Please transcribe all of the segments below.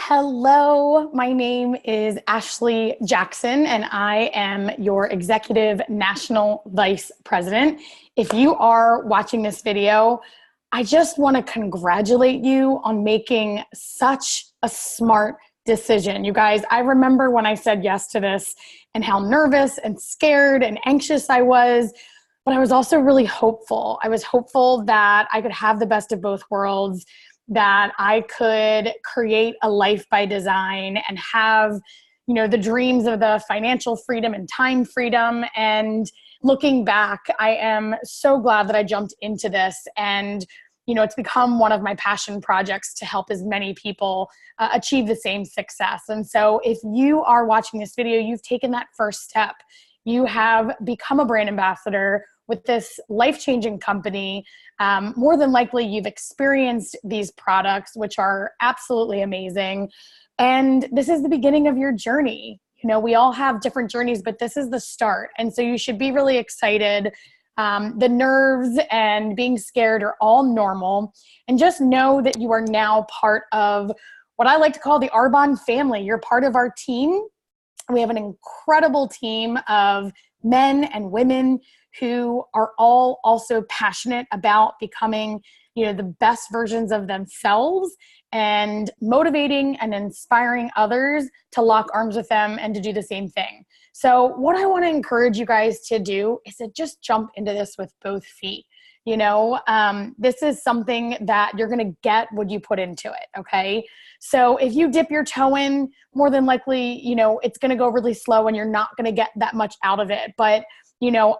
Hello, my name is Ashley Jackson, and I am your Executive National Vice President. If you are watching this video, I just want to congratulate you on making such a smart decision. You guys, I remember when I said yes to this and how nervous and scared and anxious I was, but I was also really hopeful. I was hopeful that I could have the best of both worlds, that I could create a life by design and have, the dreams of the financial freedom and time freedom. And looking back, I am so glad that I jumped into this. And, it's become one of my passion projects to help as many people achieve the same success. And so if you are watching this video, you've taken that first step. You have become a brand ambassador with this life-changing company. More than likely, you've experienced these products, which are absolutely amazing. And this is the beginning of your journey. We all have different journeys, but this is the start. And so you should be really excited. The nerves and being scared are all normal. And just know that you are now part of what I like to call the Arbonne family. You're part of our team. We have an incredible team of men and women who are all also passionate about becoming, the best versions of themselves and motivating and inspiring others to lock arms with them and to do the same thing. So what I want to encourage you guys to do is to just jump into this with both feet. This is something that you're going to get what you put into it. Okay. So if you dip your toe in, more than likely, it's going to go really slow and you're not going to get that much out of it. But,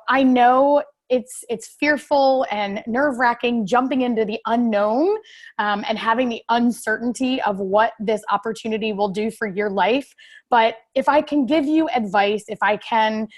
I know it's fearful and nerve-wracking jumping into the unknown and having the uncertainty of what this opportunity will do for your life. But if I can give you advice, if I can,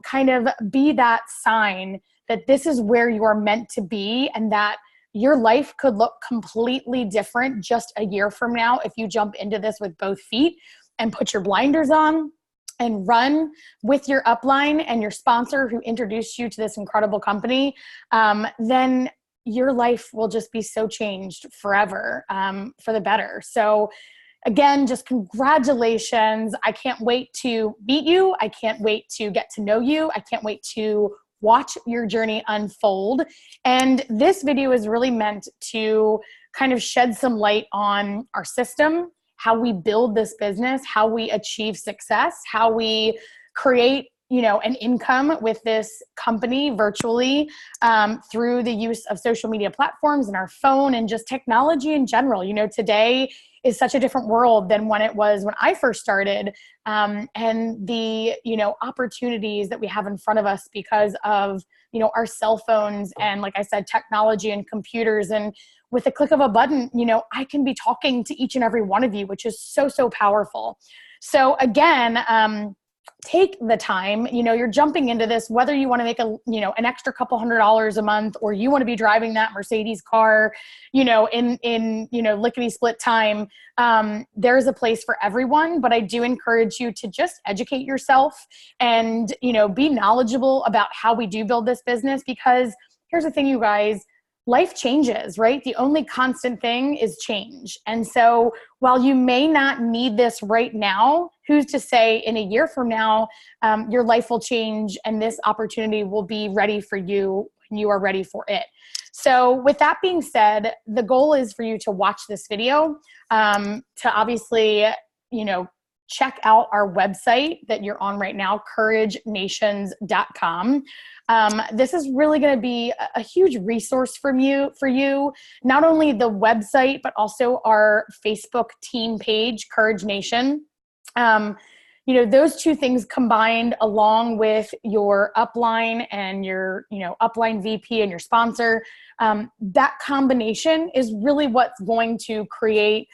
kind of be that sign that this is where you are meant to be and that your life could look completely different just a year from now if you jump into this with both feet and put your blinders on and run with your upline and your sponsor who introduced you to this incredible company, then your life will just be so changed forever for the better. So again, just congratulations. I can't wait to meet you. I can't wait to get to know you. I can't wait to watch your journey unfold. And this video is really meant to kind of shed some light on our system, how we build this business, how we achieve success, how we create, an income with this company virtually through the use of social media platforms and our phone and just technology in general. Today is such a different world than when it was when I first started, and the, opportunities that we have in front of us because of, our cell phones and, like I said, technology and computers. And with the click of a button, I can be talking to each and every one of you, which is so, so powerful. So again, take the time, you're jumping into this, whether you want to make an extra couple $100s a month, or you want to be driving that Mercedes car, in lickety split time. There's a place for everyone, but I do encourage you to just educate yourself and, be knowledgeable about how we do build this business, because here's the thing, you guys, life changes, right? The only constant thing is change. And so while you may not need this right now, who's to say in a year from now, your life will change and this opportunity will be ready for you when you are ready for it. So with that being said, the goal is for you to watch this video, to obviously, check out our website that you're on right now, couragenations.com. This is really going to be a huge resource for you, not only the website, but also our Facebook team page, Courage Nation. Those two things combined, along with your upline and your, upline VP and your sponsor, that combination is really what's going to create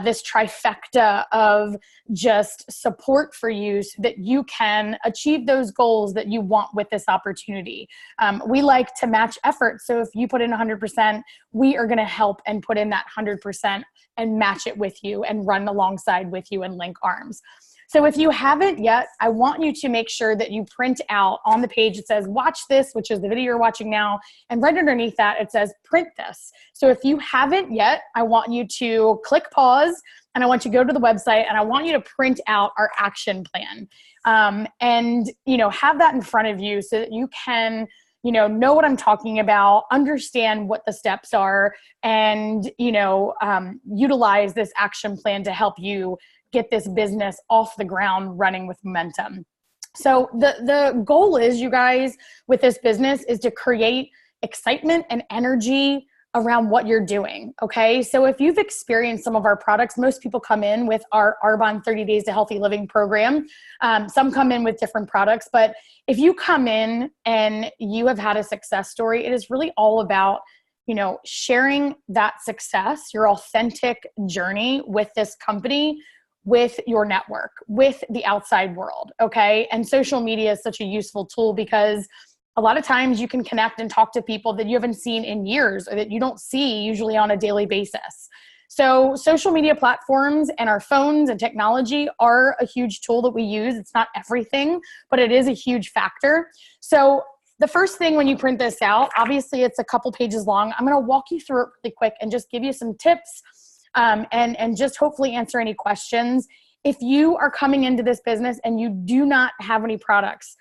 this trifecta of just support for you so that you can achieve those goals that you want with this opportunity. We like to match effort. So if you put in 100%, we are going to help and put in that 100% and match it with you and run alongside with you and link arms. So if you haven't yet, I want you to make sure that you print out on the page, it says watch this, which is the video you're watching now. And right underneath that, it says print this. So if you haven't yet, I want you to click pause and I want you to go to the website and I want you to print out our action plan. And, have that in front of you so that you can, know what I'm talking about, understand what the steps are, and, utilize this action plan to help you get this business off the ground running with momentum. So the goal is, you guys, with this business is to create excitement and energy around what you're doing, okay? So if you've experienced some of our products, most people come in with our Arbonne 30 Days to Healthy Living program. Some come in with different products, but if you come in and you have had a success story, it is really all about, sharing that success, your authentic journey with this company, with your network, with the outside world, okay? And social media is such a useful tool because a lot of times you can connect and talk to people that you haven't seen in years or that you don't see usually on a daily basis. So social media platforms and our phones and technology are a huge tool that we use. It's not everything, but it is a huge factor. So the first thing when you print this out, obviously it's a couple pages long. I'm going to walk you through it really quick and just give you some tips and just hopefully answer any questions. If you are coming into this business and you do not have any products,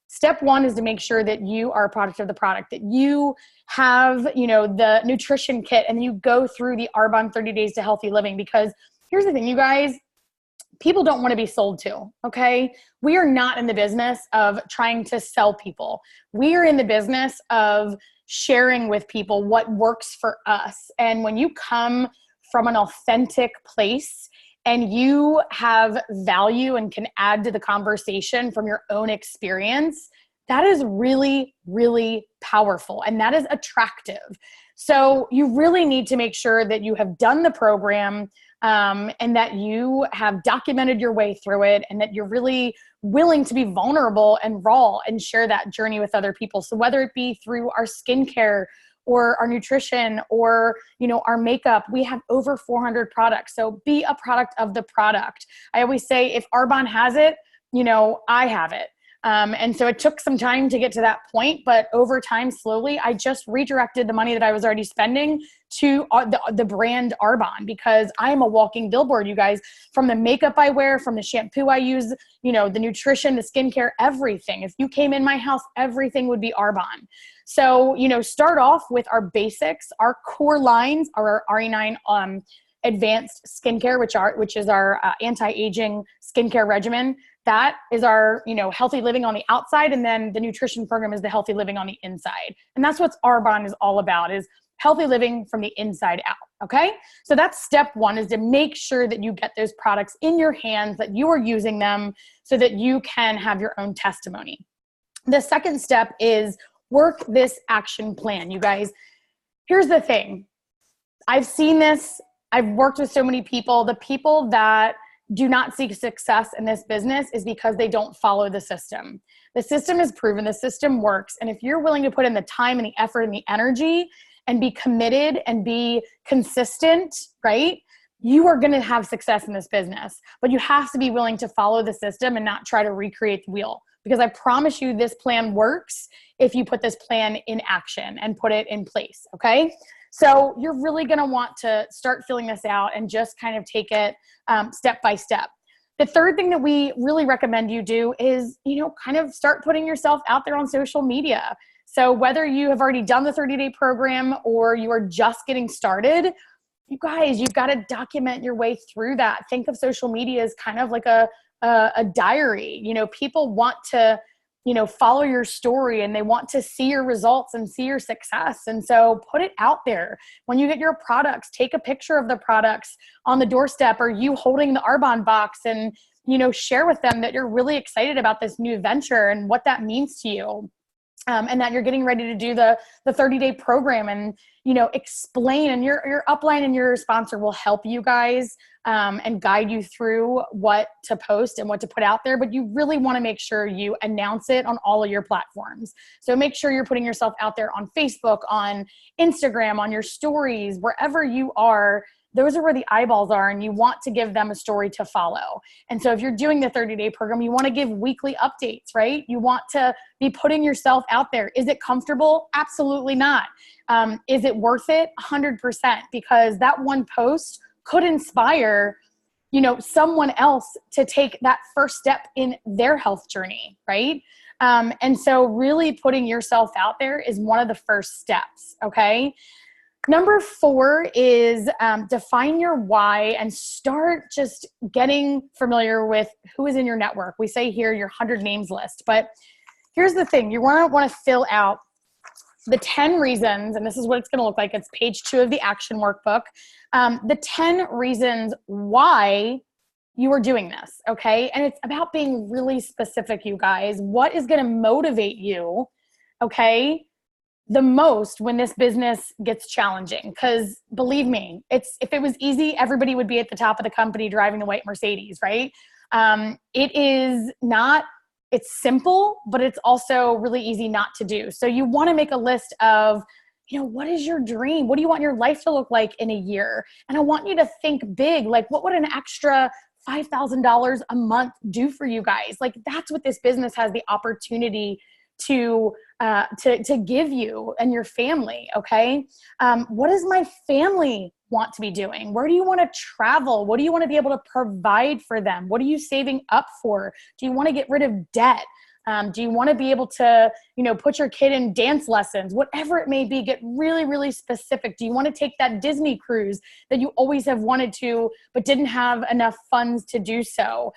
step one is to make sure that you are a product of the product, that you have, the nutrition kit and you go through the Arbonne 30 Days to Healthy Living. Because here's the thing, you guys, people don't want to be sold to, okay? We are not in the business of trying to sell people. We are in the business of sharing with people what works for us. And when you come from an authentic place and you have value and can add to the conversation from your own experience, that is really, really powerful and that is attractive. So you really need to make sure that you have done the program and that you have documented your way through it and that you're really willing to be vulnerable and raw and share that journey with other people. So whether it be through our skincare or our nutrition or, our makeup, we have over 400 products. So be a product of the product. I always say if Arbonne has it, I have it. And so it took some time to get to that point, but over time, slowly, I just redirected the money that I was already spending to the brand Arbonne, because I am a walking billboard, you guys, from the makeup I wear, from the shampoo I use, the nutrition, the skincare, everything. If you came in my house, everything would be Arbonne. So, start off with our basics. Our core lines are our RE9 advanced skincare, which is our anti-aging skincare regimen. That is our, healthy living on the outside. And then the nutrition program is the healthy living on the inside. And that's what Arbonne is all about, is healthy living from the inside out. Okay. So that's step one, is to make sure that you get those products in your hands, that you are using them so that you can have your own testimony. The second step is work this action plan. You guys, here's the thing. I've seen this. I've worked with so many people. The people that do not seek success in this business is because they don't follow the system. The system is proven, the system works. And if you're willing to put in the time and the effort and the energy and be committed and be consistent, right? You are going to have success in this business, but you have to be willing to follow the system and not try to recreate the wheel. Because I promise you this plan works if you put this plan in action and put it in place, okay? So you're really going to want to start filling this out and just kind of take it step by step. The third thing that we really recommend you do is, kind of start putting yourself out there on social media. So whether you have already done the 30-day program or you are just getting started, you guys, you've got to document your way through that. Think of social media as kind of like a diary. People want to, follow your story and they want to see your results and see your success. And so put it out there. When you get your products, take a picture of the products on the doorstep or you holding the Arbonne box and, share with them that you're really excited about this new venture and what that means to you. And that you're getting ready to do the 30-day program and, explain, and your upline and your sponsor will help you guys and guide you through what to post and what to put out there. But you really want to make sure you announce it on all of your platforms. So make sure you're putting yourself out there on Facebook, on Instagram, on your stories, wherever you are, those are where the eyeballs are, and you want to give them a story to follow. And so if you're doing the 30-day program, you want to give weekly updates, right? You want to be putting yourself out there. Is it comfortable? Absolutely not. Is it worth it? 100%, because that one post could inspire, someone else to take that first step in their health journey, right? And so really putting yourself out there is one of the first steps, okay? Number 4 is define your why and start just getting familiar with who is in your network. We say here your 100 names list, but here's the thing. You want to fill out the 10 reasons, and this is what it's going to look like. It's page 2 of the action workbook. The 10 reasons why you are doing this, okay? And it's about being really specific, you guys. What is going to motivate you, okay, the most when this business gets challenging? Because believe me, if it was easy, everybody would be at the top of the company driving the white Mercedes, right? It is not. It's simple, but it's also really easy not to do. So you want to make a list of, what is your dream? What do you want your life to look like in a year? And I want you to think big. Like, what would an extra $5,000 a month do for you guys? Like, that's what this business has the opportunity to give you and your family. Okay. What does my family want to be doing? Where do you want to travel? What do you want to be able to provide for them? What are you saving up for? Do you want to get rid of debt? Do you want to be able to, put your kid in dance lessons? Whatever it may be, get really, really specific. Do you want to take that Disney cruise that you always have wanted to, but didn't have enough funds to do so?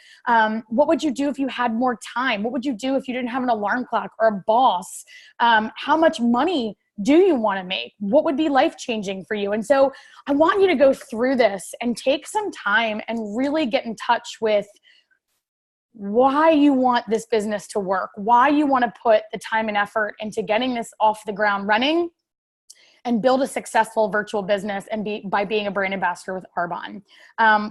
What would you do if you had more time? What would you do if you didn't have an alarm clock or a boss? How much money do you want to make? What would be life-changing for you? And so I want you to go through this and take some time and really get in touch with why you want this business to work, why you want to put the time and effort into getting this off the ground running and build a successful virtual business by being a brand ambassador with Arbonne.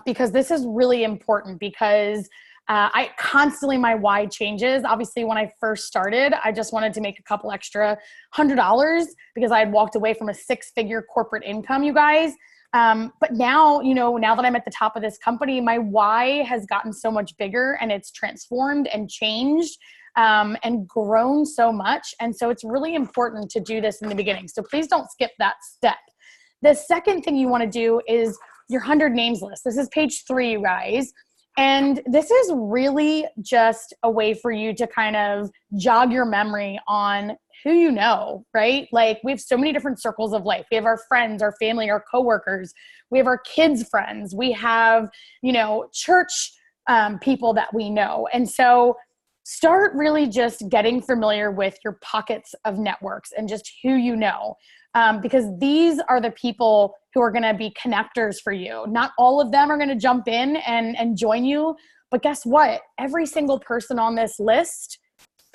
Because this is really important, because my why changes. Obviously, when I first started, I just wanted to make a couple extra $100 because I had walked away from a 6-figure corporate income, you guys. But now, now that I'm at the top of this company, my why has gotten so much bigger, and it's transformed and changed and grown so much. And so it's really important to do this in the beginning. So please don't skip that step. The second thing you want to do is your 100 names list. This is page 3, you guys. And this is really just a way for you to kind of jog your memory on who you know, right? Like, we have so many different circles of life. We have our friends, our family, our coworkers. We have our kids' friends. We have, church people that we know. And so start really just getting familiar with your pockets of networks and just who you know. Because these are the people who are going to be connectors for you. Not all of them are going to jump in and join you, but guess what? Every single person on this list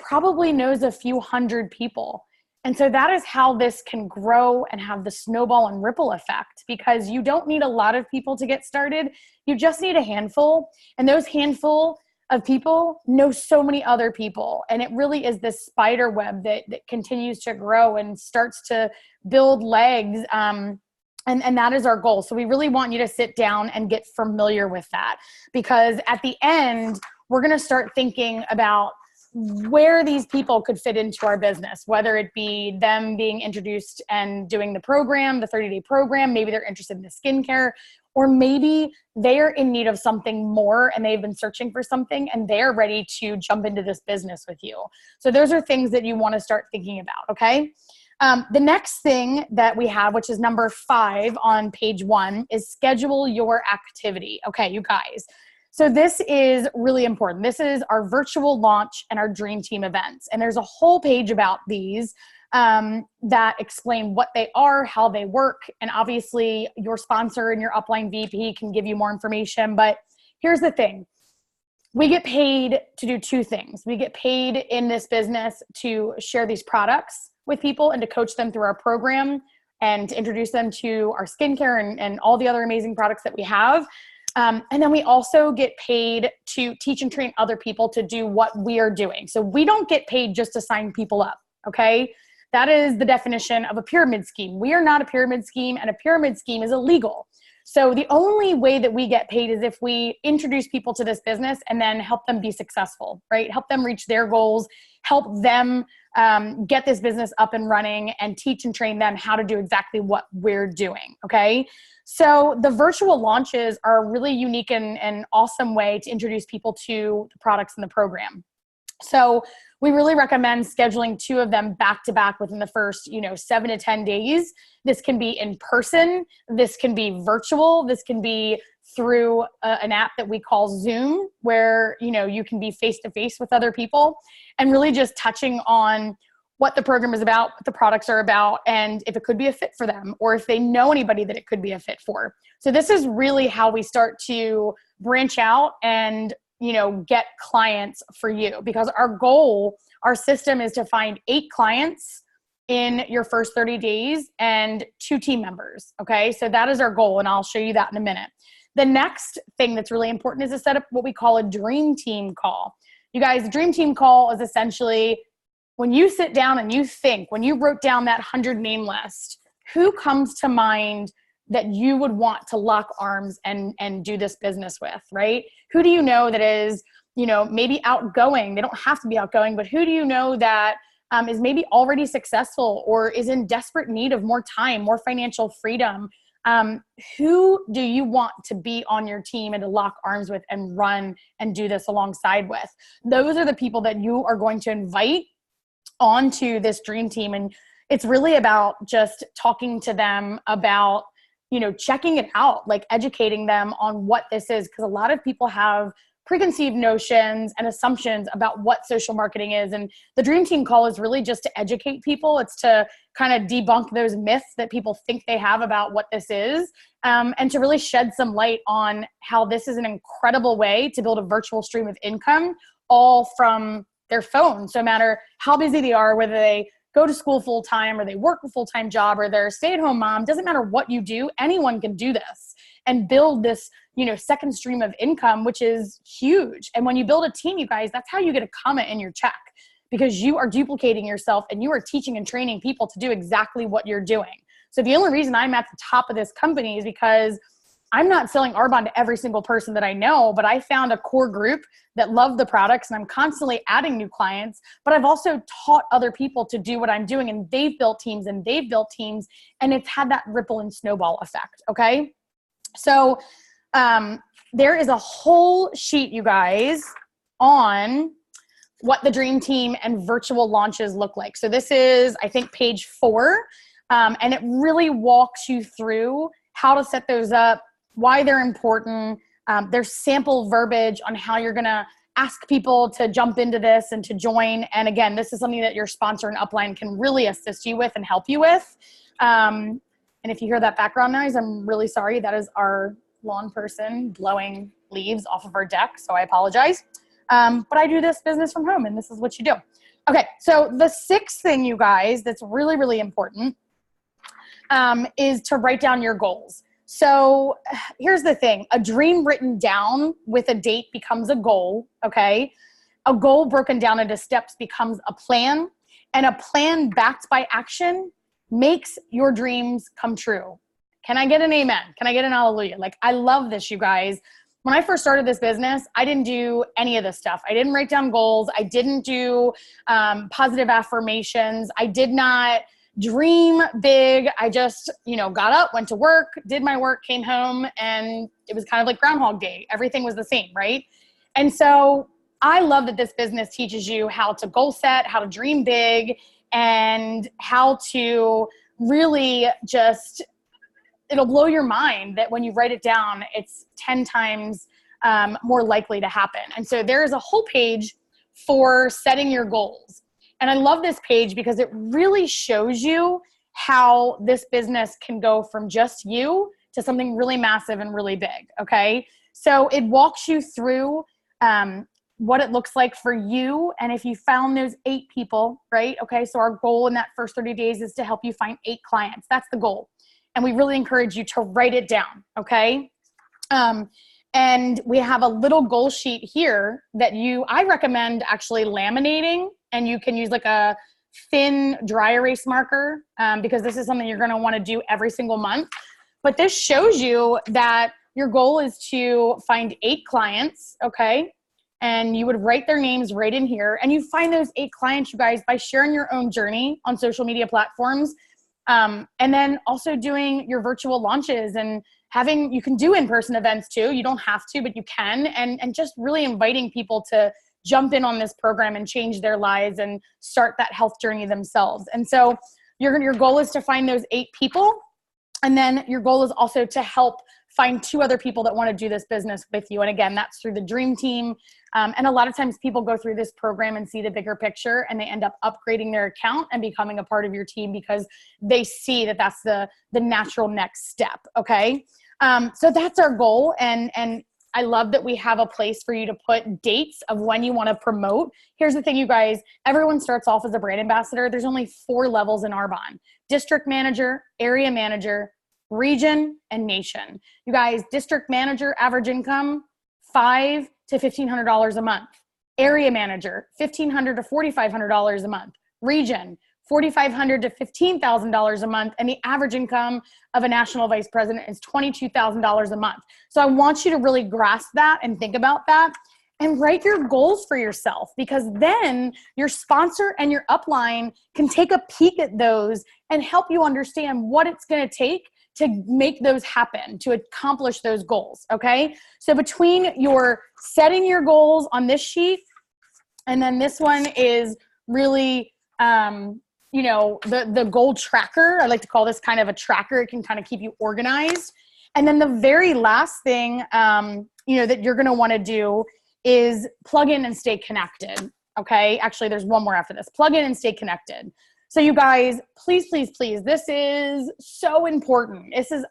probably knows a few hundred people. And so that is how this can grow and have the snowball and ripple effect, because you don't need a lot of people to get started. You just need a handful, and those handful of people know so many other people. And it really is this spider web that continues to grow and starts to build legs. And that is our goal. So we really want you to sit down and get familiar with that, because at the end, we're going to start thinking about where these people could fit into our business, whether it be them being introduced and doing the program, the 30-day program. Maybe they're interested in the skincare, or maybe they're in need of something more and they've been searching for something and they're ready to jump into this business with you. So those are things that you want to start thinking about, okay? The next thing that we have, which is number 5 on page 1, is schedule your activity. Okay, you guys. So this is really important. This is our virtual launch and our Dream Team events. And there's a whole page about these that explain what they are, how they work. And obviously your sponsor and your upline VP can give you more information. But here's the thing. We get paid to do 2 things. We get paid in this business to share these products with people and to coach them through our program and to introduce them to our skincare and all the other amazing products that we have. And then we also get paid to teach and train other people to do what we are doing. So we don't get paid just to sign people up, okay? That is the definition of a pyramid scheme. We are not a pyramid scheme, and a pyramid scheme is illegal. So the only way that we get paid is if we introduce people to this business and then help them be successful, right? Help them reach their goals, help them get this business up and running, and teach and train them how to do exactly what we're doing, okay? So the virtual launches are a really unique and awesome way to introduce people to the products in the program. So we really recommend scheduling 2 of them back to back within the first, 7 to 10 days. This can be in person. This can be virtual. This can be through an app that we call Zoom, where, you can be face to face with other people and really just touching on what the program is about, what the products are about, and if it could be a fit for them, or if they know anybody that it could be a fit for. So this is really how we start to branch out and get clients for you, because our goal, our system is to find 8 clients in your first 30 days and 2 team members. Okay. So that is our goal. And I'll show you that in a minute. The next thing that's really important is to set up what we call a dream team call. You guys, the dream team call is essentially when you sit down and you think, when you wrote down that 100 name list, who comes to mind that you would want to lock arms and do this business with, right? Who do you know that is, maybe outgoing? They don't have to be outgoing, but who do you know that is maybe already successful or is in desperate need of more time, more financial freedom? Who do you want to be on your team and to lock arms with and run and do this alongside with? Those are the people that you are going to invite onto this dream team. And it's really about just talking to them about checking it out, like educating them on what this is. Because a lot of people have preconceived notions and assumptions about what social marketing is. And the dream team call is really just to educate people. It's to kind of debunk those myths that people think they have about what this is, and to really shed some light on how this is an incredible way to build a virtual stream of income, all from their phone. So no matter how busy they are, whether they go to school full-time or they work a full-time job or they're a stay-at-home mom, doesn't matter what you do, anyone can do this and build this, second stream of income, which is huge. And when you build a team, you guys, that's how you get a comment in your check, because you are duplicating yourself and you are teaching and training people to do exactly what you're doing. So the only reason I'm at the top of this company is because I'm not selling Arbonne to every single person that I know, but I found a core group that love the products, and I'm constantly adding new clients, but I've also taught other people to do what I'm doing, and they've built teams and they've built teams, and it's had that ripple and snowball effect. Okay. So there is a whole sheet, you guys, on what the dream team and virtual launches look like. So this is, I think, page 4. And it really walks you through how to set those up, why they're important. There's sample verbiage on how you're going to ask people to jump into this and to join. And again, this is something that your sponsor and upline can really assist you with and help you with. And if you hear that background noise, I'm really sorry. That is our lawn person blowing leaves off of our deck. So I apologize. But I do this business from home, and this is what you do. Okay. So the 6th thing, you guys, that's really, really important is to write down your goals. So here's the thing. A dream written down with a date becomes a goal, okay? A goal broken down into steps becomes a plan, and a plan backed by action makes your dreams come true. Can I get an amen? Can I get an hallelujah? Like, I love this, you guys. When I first started this business, I didn't do any of this stuff. I didn't write down goals. I didn't do positive affirmations. I did not dream big. I just, got up, went to work, did my work, came home, and it was kind of like Groundhog Day. Everything was the same, right? And so I love that this business teaches you how to goal set, how to dream big, and how to really just, it'll blow your mind that when you write it down, it's 10 times more likely to happen. And so there is a whole page for setting your goals. And I love this page because it really shows you how this business can go from just you to something really massive and really big, okay? So it walks you through what it looks like for you. And if you found those 8 people, right? Okay, so our goal in that first 30 days is to help you find 8 clients. That's the goal. And we really encourage you to write it down, okay? And we have a little goal sheet here that I recommend actually laminating, and you can use like a thin dry erase marker because this is something you're going to want to do every single month. But this shows you that your goal is to find 8 clients, okay? And you would write their names right in here. And you find those 8 clients, you guys, by sharing your own journey on social media platforms. And then also doing your virtual launches and you can do in-person events too. You don't have to, but you can. And just really inviting people to jump in on this program and change their lives and start that health journey themselves. And so your goal is to find those 8 people. And then your goal is also to help find 2 other people that want to do this business with you. And again, that's through the Dream Team. And a lot of times people go through this program and see the bigger picture, and they end up upgrading their account and becoming a part of your team because they see that that's the natural next step. Okay. So that's our goal. And I love that we have a place for you to put dates of when you want to promote. Here's the thing, you guys, everyone starts off as a brand ambassador. There's only 4 levels in Arbonne: district manager, area manager, region, and nation. You guys, district manager, average income, $500 to $1,500 a month. Area manager, $1,500 to $4,500 a month. Region, $4,500 to $15,000 a month. And the average income of a national vice president is $22,000 a month. So I want you to really grasp that and think about that and write your goals for yourself, because then your sponsor and your upline can take a peek at those and help you understand what it's going to take to make those happen, to accomplish those goals, okay? So between your setting your goals on this sheet, and then this one is really, the goal tracker. I like to call this kind of a tracker. It can kind of keep you organized. And then the very last thing, that you're gonna wanna do is plug in and stay connected, okay? Actually, there's one more after this. Plug in and stay connected. So you guys, please, please, please, this is so important. This is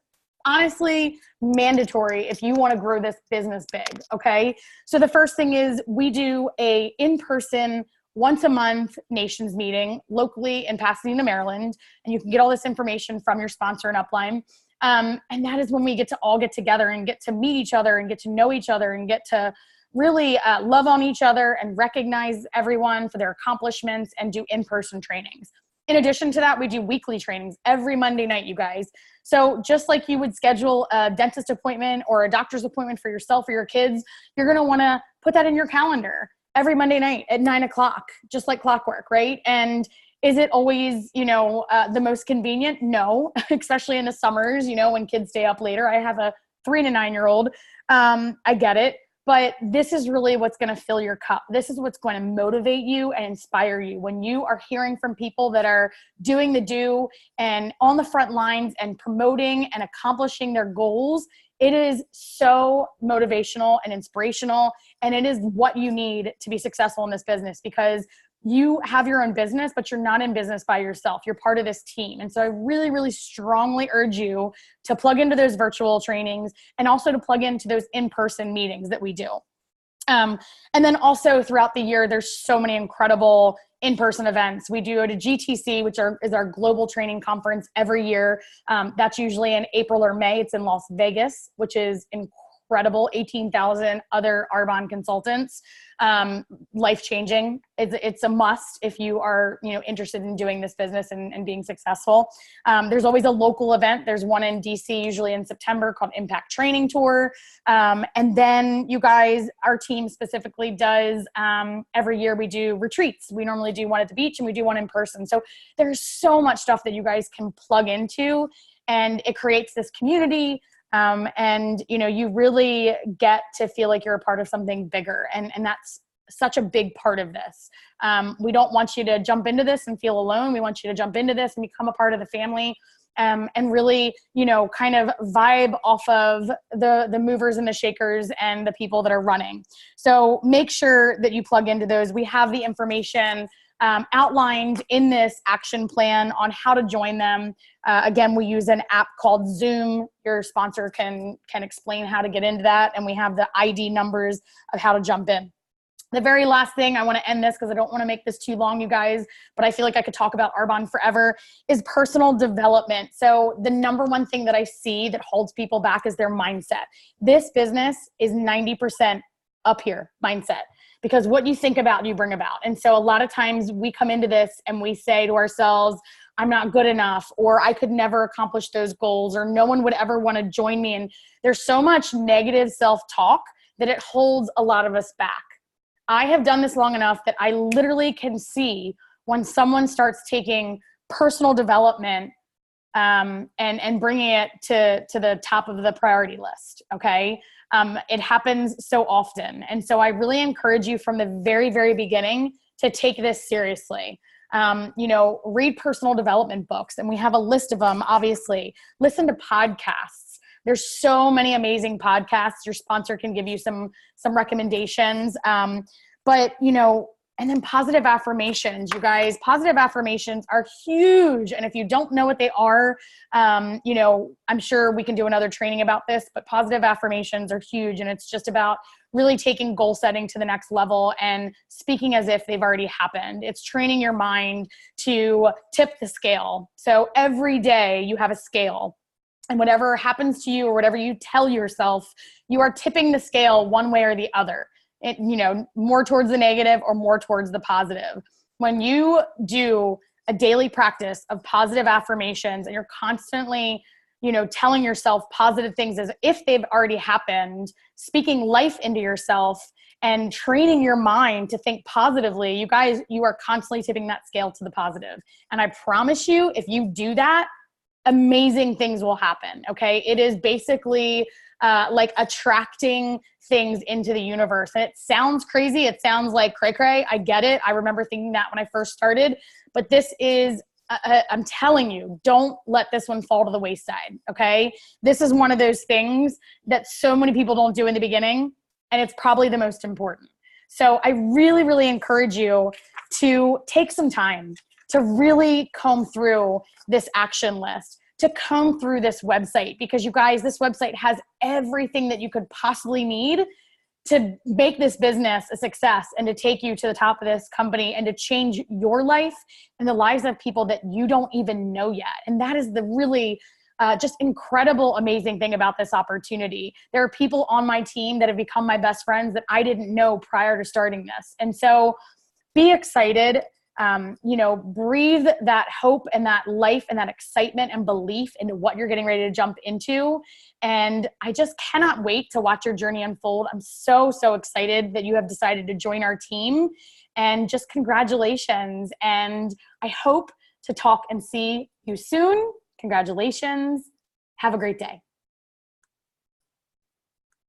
honestly mandatory if you want to grow this business big, okay? So the first thing is we do a in-person once a month nations meeting locally in Pasadena, Maryland, and you can get all this information from your sponsor and upline. And that is when we get to all get together and get to meet each other and get to know each other and get to really love on each other and recognize everyone for their accomplishments and do in-person trainings. In addition to that, we do weekly trainings every Monday night, you guys. So just like you would schedule a dentist appointment or a doctor's appointment for yourself or your kids, you're going to want to put that in your calendar every Monday night at 9:00, just like clockwork, right? And is it always, the most convenient? No, especially in the summers, when kids stay up later. I have a 3 and a 9-year-old. I get it. But this is really what's going to fill your cup. This is what's going to motivate you and inspire you. When you are hearing from people that are doing the do and on the front lines and promoting and accomplishing their goals, it is so motivational and inspirational. And it is what you need to be successful in this business, because you have your own business, but you're not in business by yourself. You're part of this team. And so I really, really strongly urge you to plug into those virtual trainings and also to plug into those in-person meetings that we do. And then also throughout the year, there's so many incredible in-person events. We do go to GTC, which is our global training conference every year. That's usually in April or May. It's in Las Vegas, which is incredible. 18,000 other Arbonne consultants. Life-changing. It's a must if you are, interested in doing this business and being successful. There's always a local event. There's one in DC, usually in September, called Impact Training Tour. And then you guys, our team specifically does, every year we do retreats. We normally do one at the beach and we do one in person. So there's so much stuff that you guys can plug into, and it creates this community. And you really get to feel like you're a part of something bigger. And that's such a big part of this. We don't want you to jump into this and feel alone. We want you to jump into this and become a part of the family, and really, kind of vibe off of the movers and the shakers and the people that are running. So make sure that you plug into those. We have the information outlined in this action plan on how to join them. Again, we use an app called Zoom. Your sponsor can explain how to get into that, and we have the ID numbers of how to jump in. The very last thing, I want to end this because I don't want to make this too long, you guys, but I feel like I could talk about Arbonne forever, is personal development. So the number one thing that I see that holds people back is their mindset. This business is 90% up here, mindset. Because what you think about, you bring about. And so a lot of times we come into this and we say to ourselves, I'm not good enough, or I could never accomplish those goals, or no one would ever want to join me. And there's so much negative self-talk that it holds a lot of us back. I have done this long enough that I literally can see when someone starts taking personal development and bringing it to the top of the priority list. Okay. It happens so often. And so I really encourage you from the very, very beginning to take this seriously. Read personal development books, and we have a list of them, obviously. Listen to podcasts. There's so many amazing podcasts. Your sponsor can give you some recommendations. And then positive affirmations, you guys. Positive affirmations are huge. And if you don't know what they are, I'm sure we can do another training about this, but positive affirmations are huge. And it's just about really taking goal setting to the next level and speaking as if they've already happened. It's training your mind to tip the scale. So every day you have a scale. And whatever happens to you or whatever you tell yourself, you are tipping the scale one way or the other. More towards the negative or more towards the positive. When you do a daily practice of positive affirmations and you're constantly, telling yourself positive things as if they've already happened, speaking life into yourself and training your mind to think positively, you guys, you are constantly tipping that scale to the positive. And I promise you, if you do that, amazing things will happen. Okay. It is basically like attracting things into the universe. And it sounds crazy. It sounds like cray cray. I get it. I remember thinking that when I first started, but this is, I'm telling you, don't let this one fall to the wayside. Okay. This is one of those things that so many people don't do in the beginning, and it's probably the most important. So I really, really encourage you to take some time to really comb through this action list, to comb through this website, because you guys, this website has everything that you could possibly need to make this business a success and to take you to the top of this company and to change your life and the lives of people that you don't even know yet. And that is the really just incredible, amazing thing about this opportunity. There are people on my team that have become my best friends that I didn't know prior to starting this. And so be excited. Breathe that hope and that life and that excitement and belief into what you're getting ready to jump into. And I just cannot wait to watch your journey unfold. I'm so, so excited that you have decided to join our team, and just congratulations. And I hope to talk and see you soon. Congratulations. Have a great day.